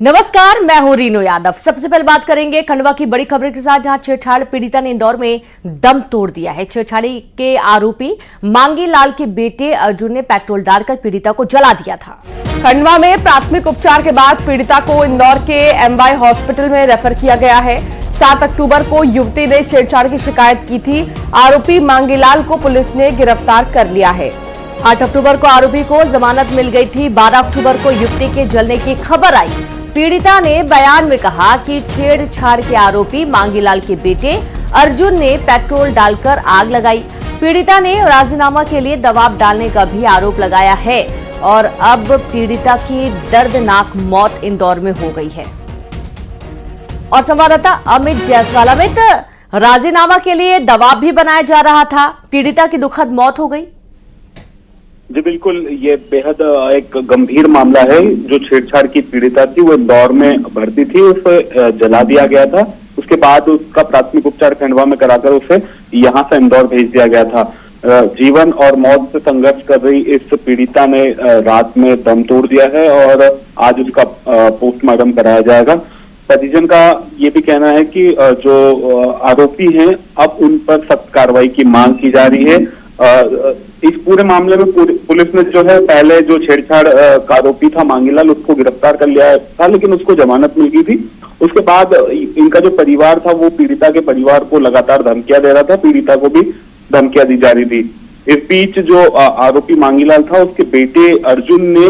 नमस्कार, मैं हूं रीनू यादव। सबसे पहले बात करेंगे खंडवा की बड़ी खबर के साथ, जहां छेड़छाड़ पीड़िता ने इंदौर में दम तोड़ दिया है। छेड़छाड़ी के आरोपी मांगी लाल के बेटे अर्जुन ने पेट्रोल डालकर पीड़िता को जला दिया था। खंडवा में प्राथमिक उपचार के बाद पीड़िता को इंदौर के एमवाई हॉस्पिटल में रेफर किया गया है। 7 अक्टूबर को युवती ने छेड़छाड़ की शिकायत की थी। आरोपी मांगीलाल को पुलिस ने गिरफ्तार कर लिया है। 8 अक्टूबर को आरोपी को जमानत मिल गई थी। 12 अक्टूबर को युवती के जलने की खबर आई। पीड़िता ने बयान में कहा कि छेड़छाड़ के आरोपी मांगीलाल के बेटे अर्जुन ने पेट्रोल डालकर आग लगाई। पीड़िता ने राजीनामा के लिए दबाव डालने का भी आरोप लगाया है और अब पीड़िता की दर्दनाक मौत इंदौर में हो गई है। और संवाददाता अमित जायसवाल, अमित, राजीनामा के लिए दबाव भी बनाया जा रहा था, पीड़िता की दुखद मौत हो गई। जी बिल्कुल, ये बेहद एक गंभीर मामला है। जो छेड़छाड़ की पीड़िता थी वो इंदौर में भर्ती थी, उसे जला दिया गया था। उसके बाद उसका प्राथमिक उपचार खंडवा में कराकर उसे यहाँ से इंदौर भेज दिया गया था। जीवन और मौत से संघर्ष कर रही इस पीड़िता ने रात में दम तोड़ दिया है और आज उसका पोस्टमार्टम कराया जाएगा। परिजन का ये भी कहना है कि जो आरोपी हैं अब उन पर सख्त कार्रवाई की मांग की जा रही है। इस पूरे मामले में पुलिस ने जो है पहले जो छेड़छाड़ का आरोपी था मांगीलाल, उसको गिरफ्तार कर लिया था, लेकिन उसको जमानत मिल गई थी। उसके बाद इनका जो परिवार था वो पीड़िता के परिवार को लगातार धमकियां दे रहा था, पीड़िता को भी धमकियां दी जा रही थी। इस बीच जो आरोपी मांगीलाल था उसके बेटे अर्जुन ने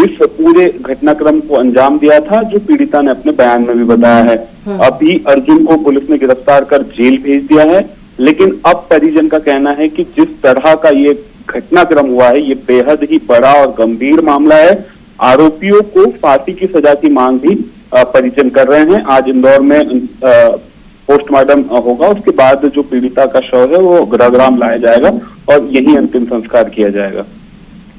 इस पूरे घटनाक्रम को अंजाम दिया था, जो पीड़िता ने अपने बयान में भी बताया है। अभी अर्जुन को पुलिस ने गिरफ्तार कर जेल भेज दिया है, लेकिन अब परिजन का कहना है कि जिस तरह का ये घटनाक्रम हुआ है ये बेहद ही बड़ा और गंभीर मामला है। आरोपियों को फांसी की सजा की मांग भी परिजन कर रहे हैं। आज इंदौर में पोस्टमार्टम होगा, उसके बाद जो पीड़िता का शव है वो गृहग्राम लाया जाएगा और यही अंतिम संस्कार किया जाएगा।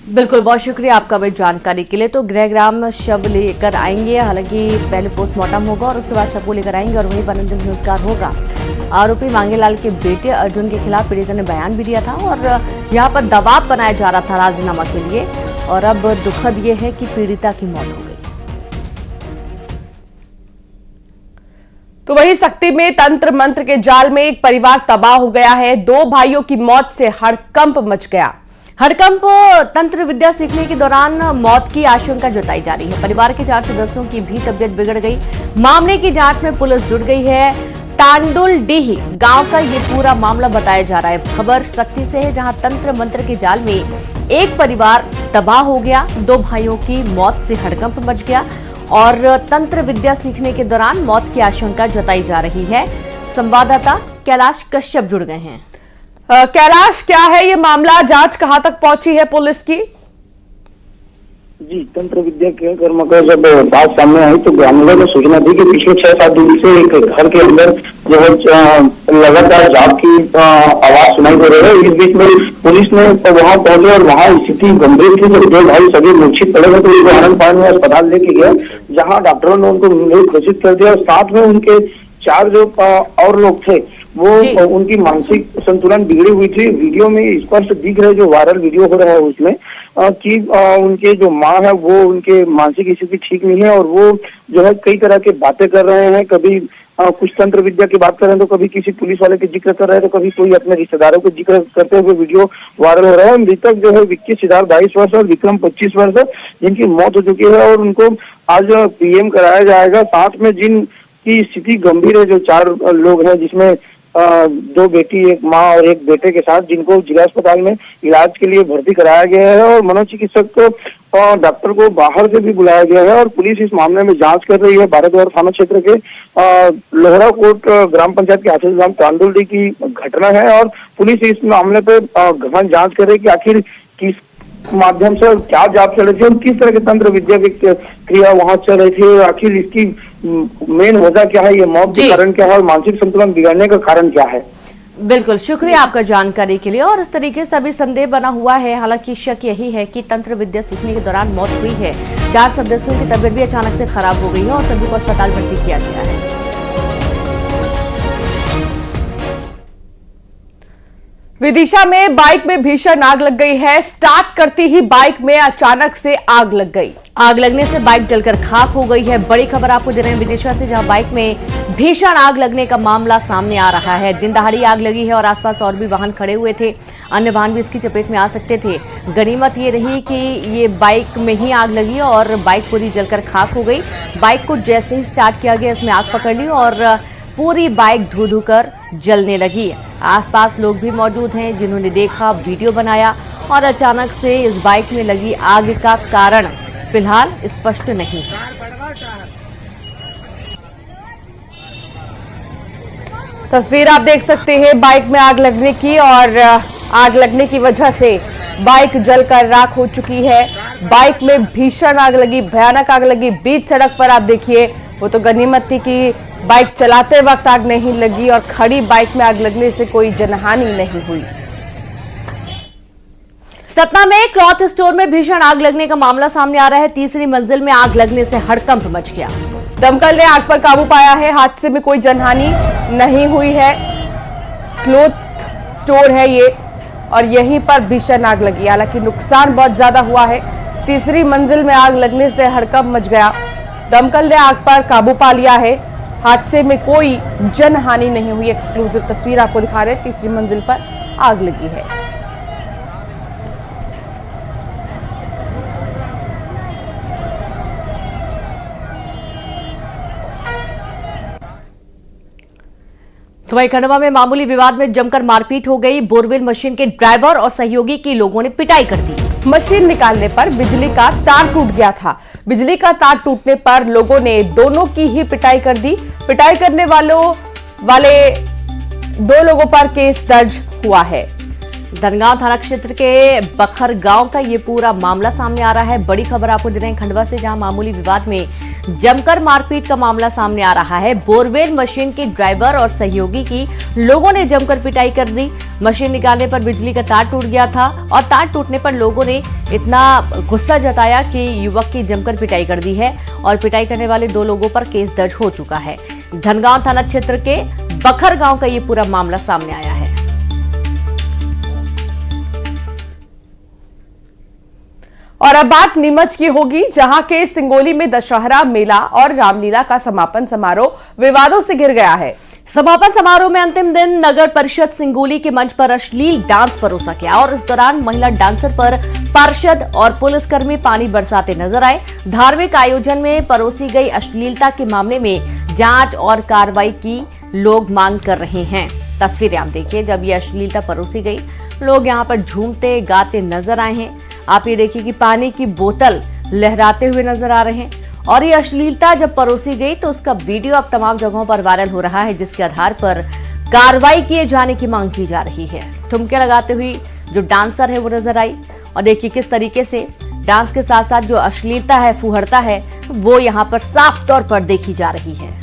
बिल्कुल, बहुत शुक्रिया आपका मेरी जानकारी के लिए। तो गृहग्राम शव लेकर आएंगे, हालांकि पहले पोस्टमार्टम होगा और उसके बाद शव को लेकर आएंगे और वहीं पर अंतिम संस्कार होगा। आरोपी मांगीलाल के बेटे अर्जुन के खिलाफ पीड़िता ने बयान भी दिया था और यहाँ पर दबाव बनाया जा रहा था राजीनामा के लिए, और अब दुखद ये है कि पीड़िता की मौत हो गई। तो वही शक्ति में तंत्र मंत्र के जाल में एक परिवार तबाह हो गया है। 2 भाइयों की मौत से हड़कंप मच गया। हड़कंप तंत्र विद्या सीखने के दौरान मौत की आशंका जताई जा रही है। परिवार के 4 सदस्यों की भी तबीयत बिगड़ गई। मामले की जांच में पुलिस जुट गई है। तांडुलडीह गांव का ये पूरा मामला बताया जा रहा है। खबर शक्ति से है, जहां तंत्र मंत्र के जाल में एक परिवार तबाह हो गया। 2 भाइयों की मौत से हड़कंप मच गया और तंत्र विद्या सीखने के दौरान मौत की आशंका जताई जा रही है। संवाददाता कैलाश कश्यप जुड़ गए हैं। कैलाश, क्या है ये मामला? जांच कहां तक पहुंची है पुलिस की? जी, तंत्र विद्या के कर्म का जब बात सामने आई तो ग्रामीणों को सूचना दी कि पिछले 6-7 दिन से एक घर के अंदर जो है लगातार जाप की आवाज सुनाई दे रही है। इस बीच में पुलिस ने वहां पहुंचे और वहां स्थिति गंभीर थी। जब 2 भाई सभी मूर्छित पड़े गए तो उनको आनंद पानी में अस्पताल लेके गए, जहाँ डॉक्टरों ने उनको मृत घोषित कर दिया और साथ में उनके 4 जो और लोग थे वो उनकी मानसिक संतुलन बिगड़ी हुई थी। वीडियो में स्पष्ट दिख रहे, जो वायरल वीडियो हो रहा है उसमें कि उनके जो माँ है वो उनके मानसिक स्थिति ठीक नहीं है और वो जो है कई तरह के बातें कर रहे हैं। कभी कुछ तंत्र विद्या की बात कर रहे हैं तो कभी किसी पुलिस वाले के जिक्र कर रहे हैं तो कभी कोई अपने रिश्तेदारों को जिक्र करते हुए वीडियो वायरल हो रहा है। मृतक जो है विक्की सिद्धार्थ 22 वर्ष और विक्रम 25 वर्ष, जिनकी मौत हो चुकी है और उनको आज पीएम कराया जाएगा। साथ में जिनकी स्थिति गंभीर है, जो 4 लोग हैं, जिसमें 2 बेटी, 1 माँ और 1 बेटे के साथ, जिनको जिला अस्पताल में इलाज के लिए भर्ती कराया गया है और मनोचिकित्सक को डॉक्टर को बाहर से भी बुलाया गया है और पुलिस इस मामले में जांच कर रही है। भारतद्वार थाना क्षेत्र के लोहरा कोट ग्राम पंचायत के आशीष ग्राम तांडुलडी की घटना है और पुलिस इस मामले पे गहन जांच कर रही है कि आखिर किस माध्यम से क्या जाप चल रही थी और किस तरह के तंत्र विद्या की क्रिया वहां चल रही थी। आखिर इसकी मेन वजह क्या है, ये मौत के कारण क्या है और मानसिक संतुलन बिगड़ने का कारण क्या है। बिल्कुल, शुक्रिया आपका जानकारी के लिए। और इस तरीके से अभी संदेह बना हुआ है। हालांकि शक यही है कि तंत्र विद्या सीखने के दौरान मौत हुई है। 4 सदस्यों की तबीयत भी अचानक से खराब हो गई है और सभी को अस्पताल भर्ती किया गया है। विदिशा में बाइक में भीषण आग लग गई है। स्टार्ट करती ही बाइक में अचानक से आग लग गई। आग लगने से बाइक जलकर खाक हो गई है। बड़ी खबर आपको दे रहे हैं विदिशा से, जहां बाइक में भीषण आग लगने का मामला सामने आ रहा है। दिन दहाड़ी आग लगी है और आसपास और भी वाहन खड़े हुए थे, अन्य वाहन भी इसकी चपेट में आ सकते थे। गनीमत ये रही कि ये बाइक में ही आग लगी और बाइक पूरी जलकर खाक हो गई। बाइक को जैसे ही स्टार्ट किया गया, इसमें आग पकड़ ली और पूरी बाइक धू धू कर जलने लगी। आसपास लोग भी मौजूद हैं जिन्होंने देखा, वीडियो बनाया और अचानक से इस बाइक में लगी आग का कारण फिलहाल स्पष्ट नहीं है। तस्वीर आप देख सकते हैं बाइक में आग लगने की, और आग लगने की वजह से बाइक जलकर राख हो चुकी है। बाइक में भीषण आग लगी, भयानक आग लगी। बीच सड़क पर आप देखिए, वो तो गनीमत थी कि बाइक चलाते वक्त आग नहीं लगी और खड़ी बाइक में आग लगने से कोई जनहानि नहीं हुई। सतना में क्लॉथ स्टोर में भीषण आग लगने का मामला सामने आ रहा है। तीसरी मंजिल में आग लगने से हड़कंप मच गया। दमकल ने आग पर काबू पाया है। हादसे में कोई जनहानि नहीं हुई है। क्लॉथ स्टोर है ये और यहीं पर भीषण आग लगी। हालांकि नुकसान बहुत ज्यादा हुआ है। तीसरी मंजिल में आग लगने से हड़कंप मच गया। दमकल ने आग पर काबू पा लिया है। हादसे में कोई जनहानि नहीं हुई। एक्सक्लूसिव तस्वीर आपको दिखा रहे हैं। तीसरी मंजिल पर आग लगी है। तो वहीं खंडवा में मामूली विवाद में जमकर मारपीट हो गई। बोरवेल मशीन के ड्राइवर और सहयोगी की लोगों ने पिटाई कर दी। मशीन निकालने पर बिजली का तार टूट गया था। बिजली का तार टूटने पर लोगों ने दोनों की ही पिटाई कर दी। पिटाई करने वाले दो लोगों पर केस दर्ज हुआ है। धनगांव थाना क्षेत्र के बखर गांव का ये पूरा मामला सामने आ रहा है। बड़ी खबर आपको दे रहे हैं खंडवा से, जहां मामूली विवाद में जमकर मारपीट का मामला सामने आ रहा है। बोरवेल मशीन के ड्राइवर और सहयोगी की लोगों ने जमकर पिटाई कर दी। मशीन निकालने पर बिजली का तार टूट गया था और तार टूटने पर लोगों ने इतना गुस्सा जताया कि युवक की जमकर पिटाई कर दी है और पिटाई करने वाले दो लोगों पर केस दर्ज हो चुका है। धनगांव थाना क्षेत्र के बखर गांव का ये पूरा मामला सामने आया है। और अब बात नीमच की होगी, जहां के सिंगोली में दशहरा मेला और रामलीला का समापन समारोह विवादों से घिर गया है। समापन समारोह में अंतिम दिन नगर परिषद सिंगोली के मंच पर अश्लील डांस परोसा गया और इस दौरान महिला डांसर पर पार्षद और पुलिसकर्मी पानी बरसाते नजर आए। धार्मिक आयोजन में परोसी गई अश्लीलता के मामले में जांच और कार्रवाई की लोग मांग कर रहे हैं। तस्वीरें आप देखिए, जब ये अश्लीलता परोसी गई, लोग यहाँ पर झूमते गाते नजर आए हैं। आप ये देखिए कि पानी की बोतल लहराते हुए नजर आ रहे हैं और ये अश्लीलता जब परोसी गई तो उसका वीडियो अब तमाम जगहों पर वायरल हो रहा है, जिसके आधार पर कार्रवाई किए जाने की मांग की जा रही है। ठुमके लगाते हुए जो डांसर है वो नजर आई और देखिए किस तरीके से डांस के साथ साथ जो अश्लीलता है, फुहड़ता है, वो यहाँ पर साफ तौर पर देखी जा रही है।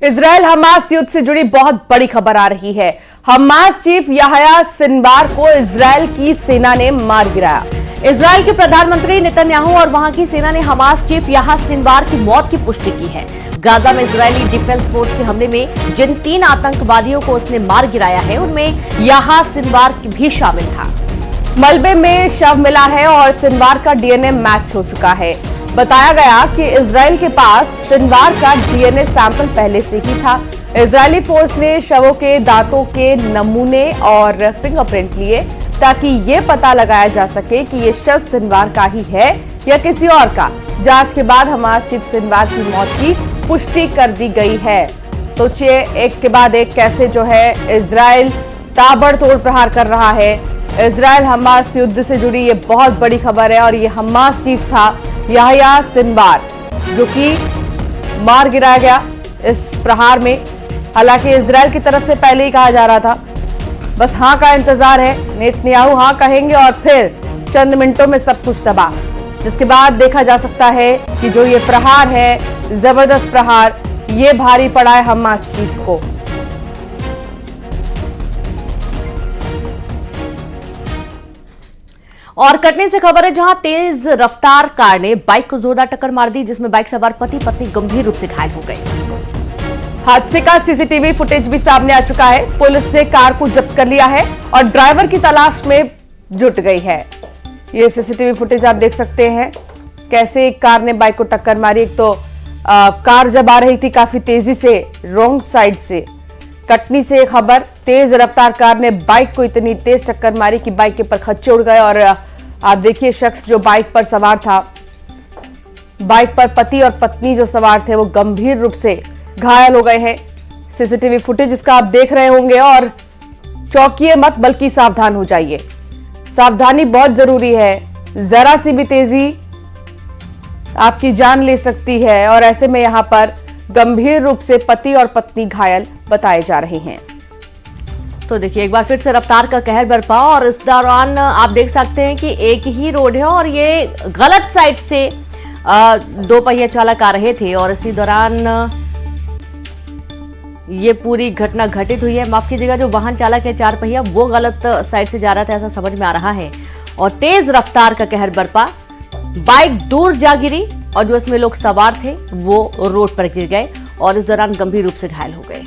इजराइल हमास युद्ध से जुड़ी बहुत बड़ी खबर आ रही है। हमास चीफ याह्या सिनवार को इजराइल की सेना ने मार गिराया। इजराइल के प्रधानमंत्री नेतन्याहू और वहां की सेना ने हमास चीफ याह्या सिनवार की मौत की पुष्टि की है। गाजा में इजरायली डिफेंस फोर्स के हमले में जिन 3 आतंकवादियों को उसने मार गिराया है, उनमें याह्या सिनवार भी शामिल था। मलबे में शव मिला है और सिनवार का डीएनए मैच हो चुका है। बताया गया कि इजराइल के पास सिनवार का डीएनए सैंपल पहले से ही था। इजरायली फोर्स ने शवों के दांतों के नमूने और फिंगरप्रिंट लिए ताकि ये पता लगाया जा सके कि ये शव सिनवार का ही है या किसी और का। जांच के बाद हमास चीफ सिनवार की मौत की पुष्टि कर दी गई है। सोचिए, एक के बाद एक कैसे जो है इजराइल ताबड़तोड़ प्रहार कर रहा है। इजराइल हमास युद्ध से जुड़ी ये बहुत बड़ी खबर है और ये हमास चीफ था याह्या सिनवार, जो कि मार गिराया गया इस प्रहार में। हालांकि इजराइल की तरफ से पहले ही कहा जा रहा था, बस हाँ का इंतजार है। नेतन्याहू हाँ कहेंगे और फिर चंद मिनटों में सब कुछ तबाह, जिसके बाद देखा जा सकता है कि जो ये प्रहार है, जबरदस्त प्रहार, ये भारी पड़ा है हमास चीफ को। और कटनी से खबर है, जहां तेज रफ्तार कार ने बाइक को जोरदार टक्कर मार दी, जिसमें बाइक सवार पति पत्नी गंभीर रूप से घायल हो गए। हादसे का सीसीटीवी फुटेज भी सामने आ चुका है। पुलिस ने कार को जब्त कर लिया है और ड्राइवर की तलाश में जुट गई है। ये सीसीटीवी फुटेज आप देख सकते हैं, कैसे एक कार ने बाइक को टक्कर मारी। एक तो कार जब आ रही थी काफी तेजी से रॉन्ग साइड से। कटनी से खबर, तेज रफ्तार कार ने बाइक को इतनी तेज टक्कर मारी कि बाइक के परखच्चे उड़ गए। और आप देखिए, शख्स जो बाइक पर सवार था, बाइक पर पति और पत्नी जो सवार थे वो गंभीर रूप से घायल हो गए हैं। सीसीटीवी फुटेज इसका आप देख रहे होंगे और चौंकिए मत, बल्कि सावधान हो जाइए। सावधानी बहुत जरूरी है, जरा सी भी तेजी आपकी जान ले सकती है। और ऐसे में यहां पर गंभीर रूप से पति और पत्नी घायल बताए जा रहे हैं। तो देखिए, एक बार फिर से रफ्तार का कहर बरपा और इस दौरान आप देख सकते हैं कि एक ही रोड है और ये गलत साइड से दो पहिया चालक आ रहे थे और इसी दौरान ये पूरी घटना घटित हुई है। माफ कीजिएगा, जो वाहन चालक है चार पहिया, वो गलत साइड से जा रहा था, ऐसा समझ में आ रहा है। और तेज रफ्तार का कहर बरपा, बाइक दूर जा गिरी और जो इसमें लोग सवार थे वो रोड पर गिर गए और इस दौरान गंभीर रूप से घायल हो गए।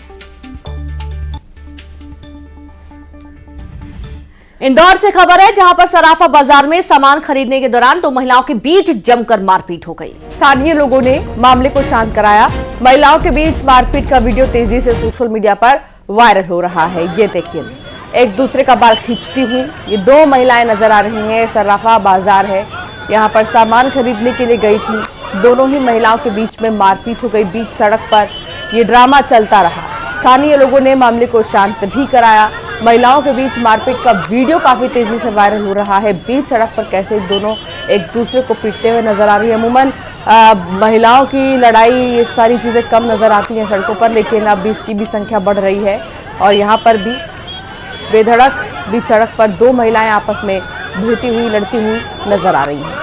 इंदौर से खबर है, जहां पर सराफा बाजार में सामान खरीदने के दौरान दो महिलाओं के बीच जमकर मारपीट हो गई। स्थानीय लोगों ने मामले को शांत कराया। महिलाओं के बीच मारपीट का वीडियो तेजी से सोशल मीडिया पर वायरल हो रहा है। ये देखिए, एक दूसरे का बाल खींचती हुई ये दो महिलाएं नजर आ रही हैं। सराफा बाजार है, यहाँ पर सामान खरीदने के लिए गई थी। दोनों ही महिलाओं के बीच में मारपीट हो गई। बीच सड़क पर ये ड्रामा चलता रहा। स्थानीय लोगों ने मामले को शांत भी कराया। महिलाओं के बीच मारपीट का वीडियो काफी तेजी से वायरल हो रहा है। बीच सड़क पर कैसे दोनों एक दूसरे को पीटते हुए नजर आ रही है। अमूमन महिलाओं की लड़ाई, ये सारी चीजें कम नजर आती हैं सड़कों पर, लेकिन अब इसकी भी संख्या बढ़ रही है। और यहाँ पर भी बेधड़क बीच सड़क पर दो महिलाएं आपस में भिड़ती हुई, लड़ती हुई नजर आ रही हैं।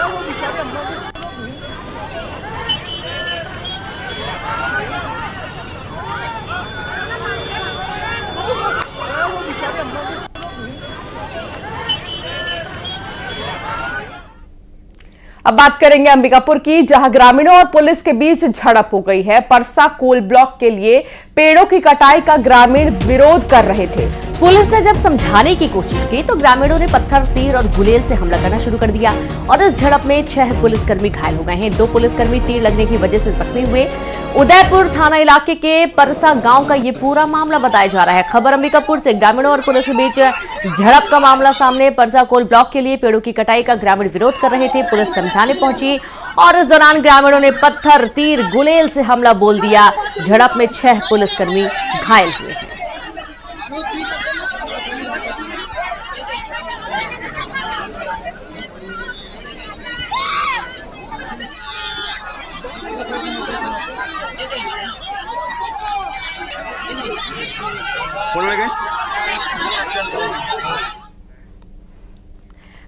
अब बात करेंगे अंबिकापुर की, जहां ग्रामीणों और पुलिस के बीच झड़प हो गई है। परसा कोल ब्लॉक के लिए पेड़ों की कटाई का ग्रामीण विरोध कर रहे थे। पुलिस ने जब समझाने की कोशिश की तो ग्रामीणों ने पत्थर, तीर और गुलेल से हमला करना शुरू कर दिया और इस झड़प में 6 पुलिसकर्मी घायल हो गए हैं। 2 पुलिसकर्मी तीर लगने की वजह से जख्मी हुए। उदयपुर थाना इलाके के परसा गांव का ये पूरा मामला बताया जा रहा है। खबर अंबिकापुर से, ग्रामीणों और पुलिस के बीच झड़प का मामला सामने। परसा कोल ब्लॉक के लिए पेड़ों की कटाई का ग्रामीण विरोध कर रहे थे। पुलिस समझाने पहुंची और इस दौरान ग्रामीणों ने पत्थर, तीर, गुलेल से हमला बोल दिया। झड़प में 6 पुलिसकर्मी घायल हुए हैं।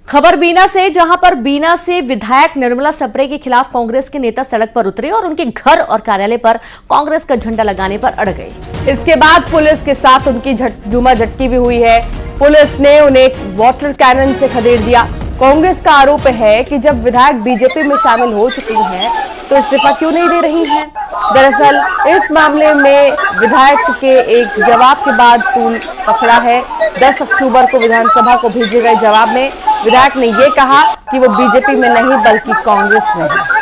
खबर बीना से, जहां पर बीना से विधायक निर्मला सप्रे के खिलाफ कांग्रेस के नेता सड़क पर उतरे और उनके घर और कार्यालय पर कांग्रेस का झंडा लगाने पर अड़ गए। इसके बाद पुलिस के साथ उनकी झूमा झटकी भी हुई है। पुलिस ने उन्हें वाटर कैनन से खदेड़ दिया। कांग्रेस का आरोप है कि जब विधायक बीजेपी में शामिल हो चुकी हैं तो इस्तीफा क्यों नहीं दे रही हैं। दरअसल इस मामले में विधायक के एक जवाब के बाद टूल पकड़ा है। 10 अक्टूबर को विधानसभा को भेजे गए जवाब में विधायक ने यह कहा कि वो बीजेपी में नहीं बल्कि कांग्रेस में है।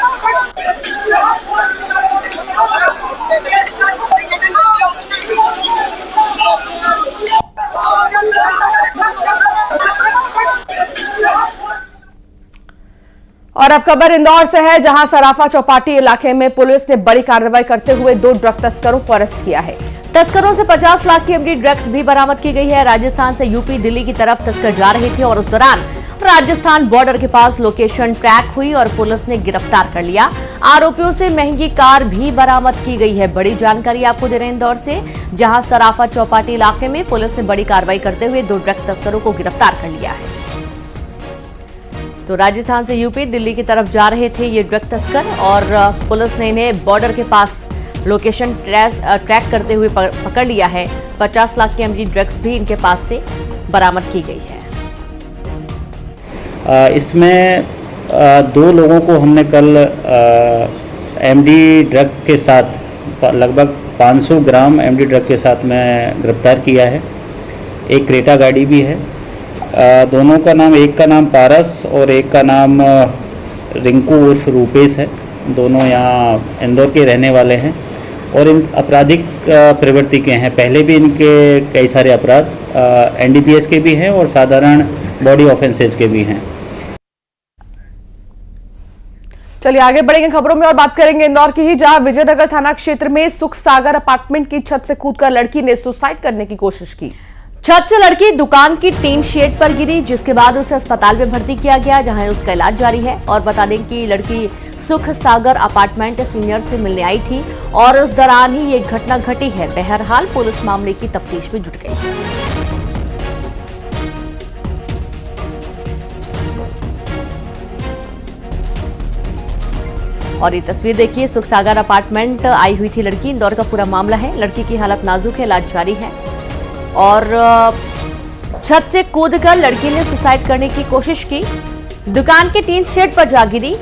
और अब खबर इंदौर से है, जहां सराफा चौपाटी इलाके में पुलिस ने बड़ी कार्रवाई करते हुए 2 ड्रग तस्करों को अरेस्ट किया है। तस्करों से 50 लाख की एमडी ड्रग्स भी बरामद की गई है। राजस्थान से यूपी, दिल्ली की तरफ तस्कर जा रहे थे और उस दौरान राजस्थान बॉर्डर के पास लोकेशन ट्रैक हुई और पुलिस ने गिरफ्तार कर लिया। आरोपियों से महंगी कार भी बरामद की गई है। बड़ी जानकारी आपको दे रहे हैं इंदौर से, जहां सराफा चौपाटी इलाके में पुलिस ने बड़ी कार्रवाई करते हुए 2 ड्रग तस्करों को गिरफ्तार कर लिया है। तो राजस्थान से यूपी, दिल्ली की तरफ जा रहे थे ये ड्रग तस्कर और पुलिस ने इन्हें बॉर्डर के पास लोकेशन ट्रैक करते हुए पकड़ लिया है। 50 लाख की एमजी ड्रग्स भी इनके पास से बरामद की गई है। इसमें 2 लोगों को हमने कल एमडी ड्रग के साथ लगभग 500 ग्राम एमडी ड्रग के साथ में गिरफ्तार किया है। एक क्रेटा गाड़ी भी है। दोनों का नाम, एक का नाम पारस और एक का नाम रिंकू उर्फ रूपेश है। दोनों यहाँ इंदौर के रहने वाले हैं और इन आपराधिक प्रवृत्ति के हैं। पहले भी इनके कई सारे अपराध एनडीपीएस के भी हैं और साधारण बॉडी ऑफेंसेज के भी हैं। चलिए आगे बढ़ेंगे खबरों में और बात करेंगे इंदौर की ही, जहां विजयनगर थाना क्षेत्र में सुख सागर अपार्टमेंट की छत से कूदकर लड़की ने सुसाइड करने की कोशिश की। छत से लड़की दुकान की टीन शेड पर गिरी, जिसके बाद उसे अस्पताल में भर्ती किया गया, जहां उसका इलाज जारी है। और बता दें कि लड़की सुख सागर अपार्टमेंट सीनियर से मिलने आई थी और उस दौरान ही ये घटना घटी है। बहरहाल पुलिस मामले की तफ्तीश में जुट गई है। और ये तस्वीर देखिए, सुख सागर अपार्टमेंट आई हुई थी लड़की। इंदौर का पूरा मामला है। लड़की की हालत नाजुक है, इलाज जारी है। और छत से कूदकर लड़की ने सुसाइड करने की कोशिश की। दुकान के टीन शेड पर जा गिरी।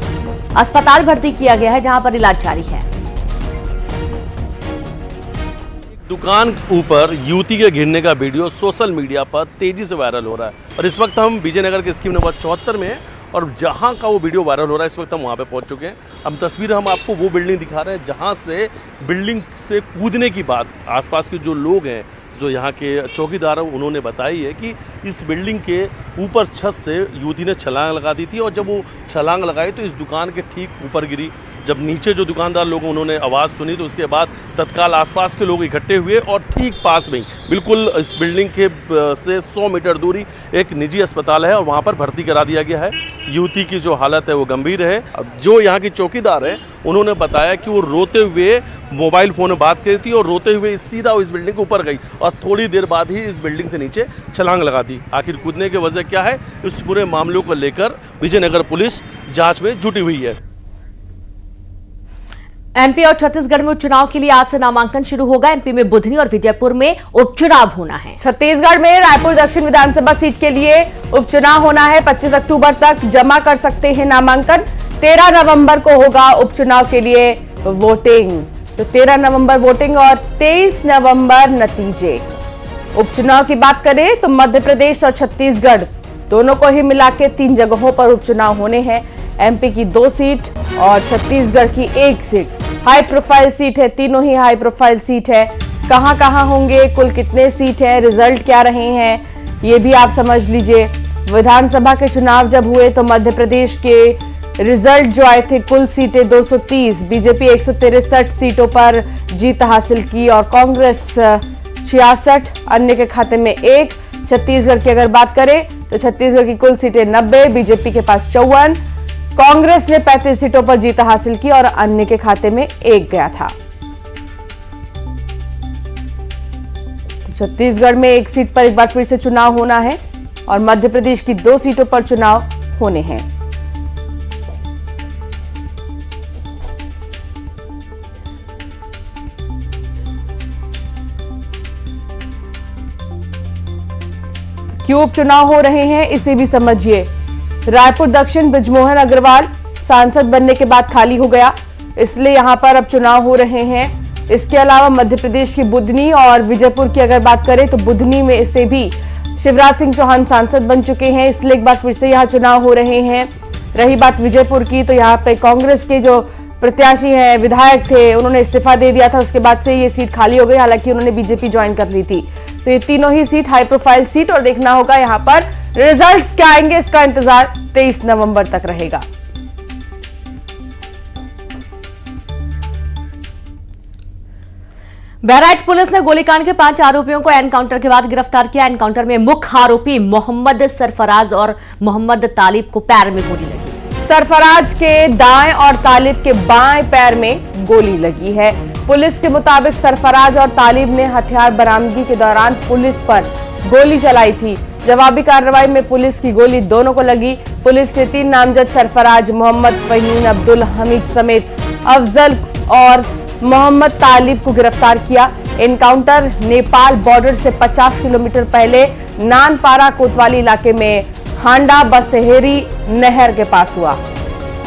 अस्पताल भर्ती किया गया है, जहां पर इलाज जारी है। दुकान ऊपर युवती के गिरने का वीडियो सोशल मीडिया पर तेजी से वायरल हो रहा है और इस वक्त हम विजयनगर के स्कीम नंबर 74 में हैं और जहां का वो वीडियो वायरल हो रहा है इस वक्त हम वहां पे पहुंच चुके हैं। अब तस्वीर हम आपको वो बिल्डिंग दिखा रहे हैं जहां से बिल्डिंग से कूदने की बात आसपास के जो लोग हैं, जो यहाँ के चौकीदार हैं, उन्होंने बताई है कि इस बिल्डिंग के ऊपर छत से युवती ने छलांग लगा दी थी और जब वो छलांग लगाई तो इस दुकान के ठीक ऊपर गिरी। जब नीचे जो दुकानदार लोग उन्होंने आवाज़ सुनी तो उसके बाद तत्काल आसपास के लोग इकट्ठे हुए और ठीक पास में बिल्कुल इस बिल्डिंग के से 100 मीटर दूरी एक निजी अस्पताल है और वहाँ पर भर्ती करा दिया गया है। युवती की जो हालत है वो गंभीर है। जो यहाँ की चौकीदार है उन्होंने बताया कि वो रोते हुए मोबाइल फ़ोन में बात करी थी और रोते हुए सीधा इस बिल्डिंग के ऊपर गई और थोड़ी देर बाद ही इस बिल्डिंग से नीचे छलांग लगा दी। आखिर कूदने की वजह क्या है, इस पूरे मामले को लेकर विजयनगर पुलिस जांच में जुटी हुई है। एमपी और छत्तीसगढ़ में उपचुनाव के लिए आज से नामांकन शुरू होगा। एमपी में बुधनी और विजयपुर में उपचुनाव होना है। छत्तीसगढ़ में रायपुर दक्षिण विधानसभा सीट के लिए उपचुनाव होना है। 25 अक्टूबर तक जमा कर सकते हैं नामांकन। 13 नवंबर को होगा उपचुनाव के लिए वोटिंग। तो 13 नवंबर वोटिंग और 23 नवंबर नतीजे। उपचुनाव की बात करें तो मध्य प्रदेश और छत्तीसगढ़ दोनों को ही मिला के 3 जगहों पर उपचुनाव होने हैं। एमपी की 2 सीट और छत्तीसगढ़ की 1 सीट हाई प्रोफाइल सीट है। तीनों ही हाई प्रोफाइल सीट है। कहां होंगे, कुल कितने सीट है, रिजल्ट क्या रहे हैं, ये भी आप समझ लीजिए। विधानसभा के चुनाव जब हुए तो मध्य प्रदेश के रिजल्ट जो आए थे, कुल सीटें 230, बीजेपी 163 सीटों पर जीत हासिल की और कांग्रेस 66, अन्य के खाते में 1। छत्तीसगढ़ की अगर बात करें तो छत्तीसगढ़ की कुल सीटें 90, बीजेपी के पास 54, कांग्रेस ने 35 सीटों पर जीत हासिल की और अन्य के खाते में 1 गया था। तो छत्तीसगढ़ में 1 सीट पर एक बार फिर से चुनाव होना है और मध्य प्रदेश की 2 सीटों पर चुनाव होने हैं। क्यों उपचुनाव हो रहे हैं इसे भी समझिए। रायपुर दक्षिण बृजमोहन अग्रवाल सांसद बनने के बाद खाली हो गया, इसलिए यहां पर अब चुनाव हो रहे हैं। इसके अलावा मध्य प्रदेश की बुधनी और विजयपुर की अगर बात करें तो बुधनी में से भी शिवराज सिंह चौहान सांसद बन चुके हैं, इसलिए एक बार फिर से यहां चुनाव हो रहे हैं। रही बात विजयपुर की तो यहाँ पे कांग्रेस के जो प्रत्याशी हैं, विधायक थे, उन्होंने इस्तीफा दे दिया था। उसके बाद से ये सीट खाली हो गई, हालांकि उन्होंने बीजेपी ज्वाइन कर ली थी। तो ये तीनों ही सीट हाई प्रोफाइल सीट और देखना होगा यहाँ पर रिजल्ट्स क्या आएंगे, इसका इंतजार 23 नवंबर तक रहेगा। बहराइच पुलिस ने गोलीकांड के 5 आरोपियों को एनकाउंटर के बाद गिरफ्तार किया। एनकाउंटर में मुख्य आरोपी मोहम्मद सरफराज और मोहम्मद तालिब को पैर में गोली लगी। सरफराज के दाएं और तालिब के बाएं पैर में गोली लगी है। पुलिस के मुताबिक सरफराज और तालिब ने हथियार बरामदगी के दौरान पुलिस पर गोली चलाई थी। जवाबी कार्रवाई में पुलिस की गोली दोनों को लगी। पुलिस ने 3 नामजद सरफराज, मोहम्मद फहीम, अब्दुल हमीद समेत अफजल और मोहम्मद तालिब को गिरफ्तार किया। एनकाउंटर नेपाल बॉर्डर से 50 किलोमीटर पहले नानपारा कोतवाली इलाके में हांडा बसहेरी नहर के पास हुआ।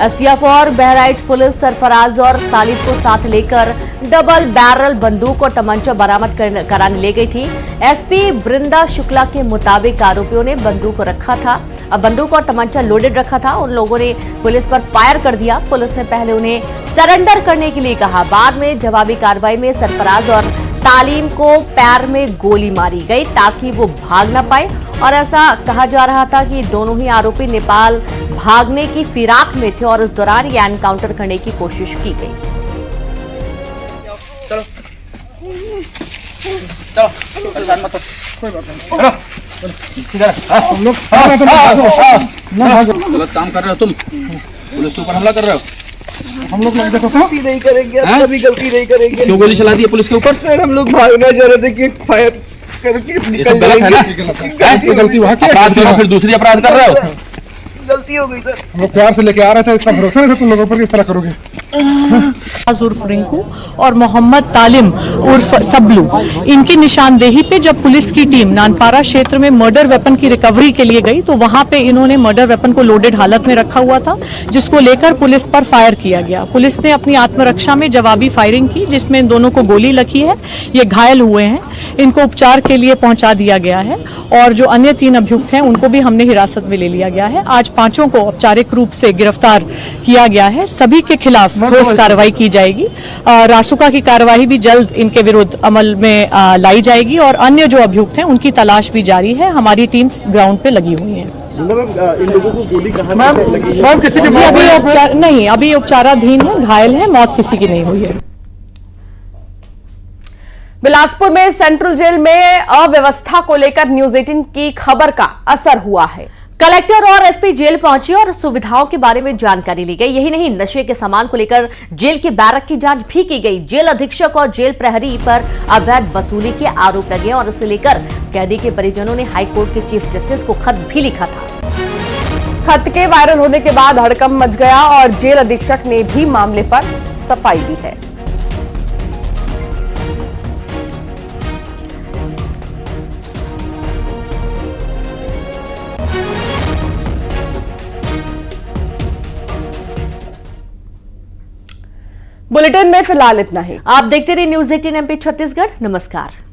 एसटीएफ और बहराइच पुलिस सरफराज और तालिब को साथ लेकर डबल बैरल बंदूक और तमंचा बरामद कराने ले गई थी। एसपी बृंदा शुक्ला के मुताबिक आरोपियों ने बंदूक और तमंचा लोडेड रखा था। उन लोगों ने पुलिस पर फायर कर दिया। पुलिस ने पहले उन्हें सरेंडर करने के लिए कहा। बाद में जवाबी कार्रवाई में सरफराज और तालीम को पैर में गोली मारी गई ताकि वो भाग न पाए और ऐसा कहा जा रहा था कि दोनों ही आरोपी नेपाल भागने की फिराक में थे और इस दौरान ये एनकाउंटर करने की कोशिश की गई। गलत काम कर रहे हो तुम, पुलिस के ऊपर हमला कर रहे हो। हम लोग देखो गलती नहीं करेंगे, अब कभी गलती नहीं करेंगे। क्यों गोली चला दी है पुलिस के ऊपर? सर हम लोग भागना चाह रहे थे कि फायर करके निकल जाएंगे। गलती वहाँ की अपराध करो, फिर दूसरी अपराध कर रहे हो। गलती हो गई सर। हम लोग प्यार से लेके आ रहे थे, इतना भरोसा नहीं था तुम लोगों पर, किस तरह करोगे? उर्फ रिंकू और मोहम्मद तालिम उर्फ सबलू, इनकी निशानदेही पे जब पुलिस की टीम नानपारा क्षेत्र में मर्डर वेपन की रिकवरी के लिए गई तो वहां पे इन्होंने मर्डर वेपन को लोडेड हालत में रखा हुआ था, जिसको लेकर पुलिस पर फायर किया गया। पुलिस ने अपनी आत्मरक्षा में जवाबी फायरिंग की, जिसमें इन दोनों को गोली लगी है। ये घायल हुए हैं, इनको उपचार के लिए पहुंचा दिया गया है और जो अन्य 3 अभियुक्त हैं उनको भी हमने हिरासत में ले लिया गया है। आज 5 को औपचारिक रूप से गिरफ्तार किया गया है। सभी के खिलाफ ठोस कार्रवाई की जाएगी। रासुका की कार्रवाई भी जल्द इनके विरुद्ध अमल में लाई जाएगी और अन्य जो अभियुक्त हैं उनकी तलाश भी जारी है। हमारी टीम्स ग्राउंड पे लगी हुई हैं। इन लोगों को गोली कहाँ लगी? अभी उपचाराधीन है, घायल है, मौत किसी की नहीं हुई है। बिलासपुर में सेंट्रल जेल में अव्यवस्था को लेकर न्यूज 18 की खबर का असर हुआ है। कलेक्टर और एसपी जेल पहुंचे और सुविधाओं के बारे में जानकारी ली गई। यही नहीं, नशे के सामान को लेकर जेल के बैरक की जांच भी की गई। जेल अधीक्षक और जेल प्रहरी पर अवैध वसूली के आरोप लगे और इसे लेकर कैदी के परिजनों ने हाईकोर्ट के चीफ जस्टिस को खत भी लिखा था। खत के वायरल होने के बाद हड़कंप मच गया और जेल अधीक्षक ने भी मामले पर सफाई दी है। बुलेटिन में फिलहाल इतना ही। आप देखते रहिए न्यूज 18 MP छत्तीसगढ़। नमस्कार।